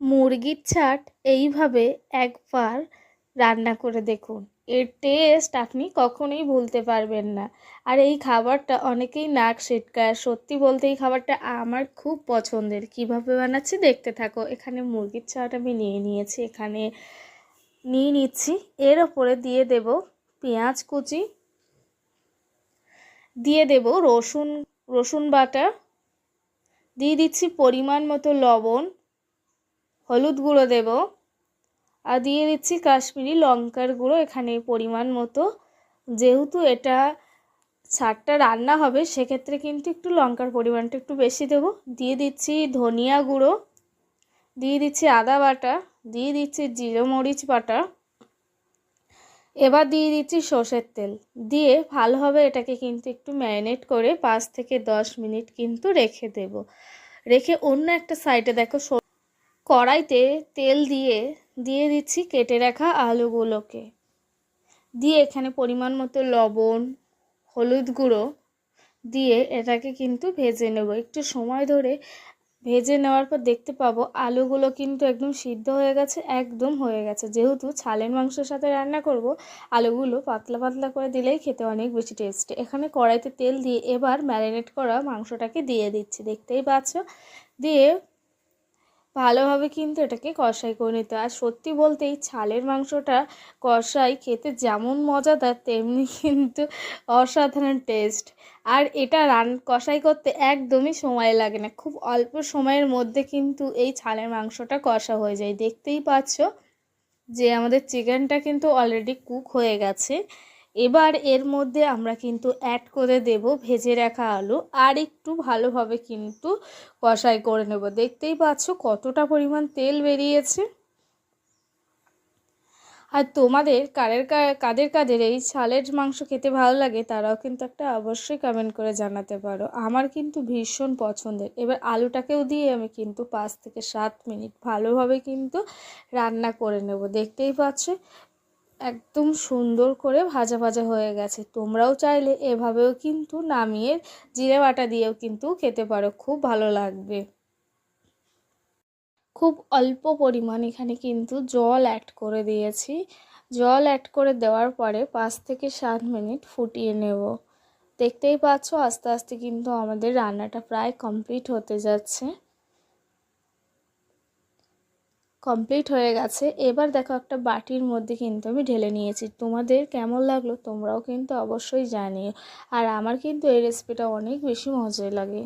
মুরগির ছাট এইভাবে একবার রান্না করে দেখুন, এর টেস্ট আপনি কখনোই ভুলতে পারবেন না। আর এই খাবারটা অনেকেই নাক সিটকায়, সত্যি বলতে এই খাবারটা আমার খুব পছন্দের। কিভাবে বানাচ্ছি দেখতে থাকো। এখানে মুরগির ছাট আমি নিয়ে নিয়েছি, এখানে নিয়ে নিচ্ছি। এর ওপরে দিয়ে দেব পেঁয়াজ কুচি, দিয়ে দেব রসুন বাটা, দিয়ে দিচ্ছি পরিমাণ মতো লবণ, হলুদ গুঁড়ো দেব, আর দিয়ে দিচ্ছি কাশ্মীরি লঙ্কার গুঁড়ো এখানে পরিমাণ মতো। যেহেতু এটা ছাটটা রান্না হবে সেক্ষেত্রে কিন্তু একটু লঙ্কার পরিমাণটা একটু বেশি দেব। দিয়ে দিচ্ছি ধনিয়া গুঁড়ো, দিয়ে দিচ্ছি আদা বাটা, দিয়ে দিচ্ছি জিরে মরিচ বাটা, এবার দিয়ে দিচ্ছি সর্ষের তেল। দিয়ে ভালোভাবে এটাকে কিন্তু একটু ম্যারিনেট করে 5 থেকে 10 মিনিট কিন্তু রেখে দেব। রেখে অন্য একটা সাইডে দেখো কড়াইতে তেল দিয়ে দিচ্ছি কেটে রাখা আলুগুলোকে, দিয়ে এখানে পরিমাণ মতো লবণ, হলুদ গুঁড়ো দিয়ে এটাকে কিন্তু ভেজে নেব। একটু সময় ধরে ভেজে নেওয়ার পর দেখতে পাবো আলুগুলো কিন্তু একদম সিদ্ধ হয়ে গেছে, একদম হয়ে গেছে। যেহেতু ছালের মাংসের সাথে রান্না করব, আলুগুলো পাতলা পাতলা করে দিলেই খেতে অনেক বেশি টেস্টি। এখানে কড়াইতে তেল দিয়ে এবার ম্যারিনেট করা মাংসটাকে দিয়ে দিচ্ছি, দেখতেই পাচ্ছ। দিয়ে ভালোভাবে কিন্তু এটাকে কষাই করে নিতে। আর সত্যি বলতে এই ছালের মাংসটা কষাই খেতে যেমন মজাদার তেমনি কিন্তু অসাধারণ টেস্ট। আর এটা কষাই করতে একদমই সময় লাগে না, খুব অল্প সময়ের মধ্যে কিন্তু এই ছালের মাংসটা কষা হয়ে যায়। দেখতেই পাচ্ছ যে আমাদের চিকেনটা কিন্তু অলরেডি কুক হয়ে গেছে। এবার এর মধ্যে আমরা কিন্তু অ্যাড করে দেব ভেজে রাখা আলু, আর একটু ভালোভাবে কিন্তু কষাই করে নেব। দেখতেই পাচ্ছ কতটা পরিমাণ তেল বেরিয়েছে। আর তোমাদের কাদের এই ছালের মাংস খেতে ভালো লাগে তারাও কিন্তু একটা অবশ্যই কমেন্ট করে জানাতে পারো। আমার কিন্তু ভীষণ পছন্দের। এবার আলুটাকেও দিয়ে আমি কিন্তু 5 থেকে 7 মিনিট ভালোভাবে কিন্তু রান্না করে নেব। দেখতেই পাচ্ছ একদম সুন্দর করে ভাজা ভাজা হয়ে গেছে। তোমরাও চাইলে এভাবেও কিন্তু নামিয়ে জিরে বাটা দিয়েও কিন্তু খেতে পারো, খুব ভালো লাগবে। খুব অল্প পরিমাণ এখানে কিন্তু জল অ্যাড করে দিয়েছি। জল অ্যাড করে দেওয়ার পরে 5 থেকে 7 মিনিট ফুটিয়ে নেব। দেখতেই পাচ্ছ আস্তে আস্তে কিন্তু আমাদের রান্নাটা প্রায় কমপ্লিট হতে যাচ্ছে। কমপ্লিট হয়ে গেছে। এবার দেখো একটা বাটির মধ্যে কিন্তু আমি ঢেলে নিয়েছি। তোমাদের কেমন লাগলো তোমরাও কিন্তু অবশ্যই জানিও। আর আমার কিন্তু এই রেসিপিটা অনেক বেশি মজার লাগে।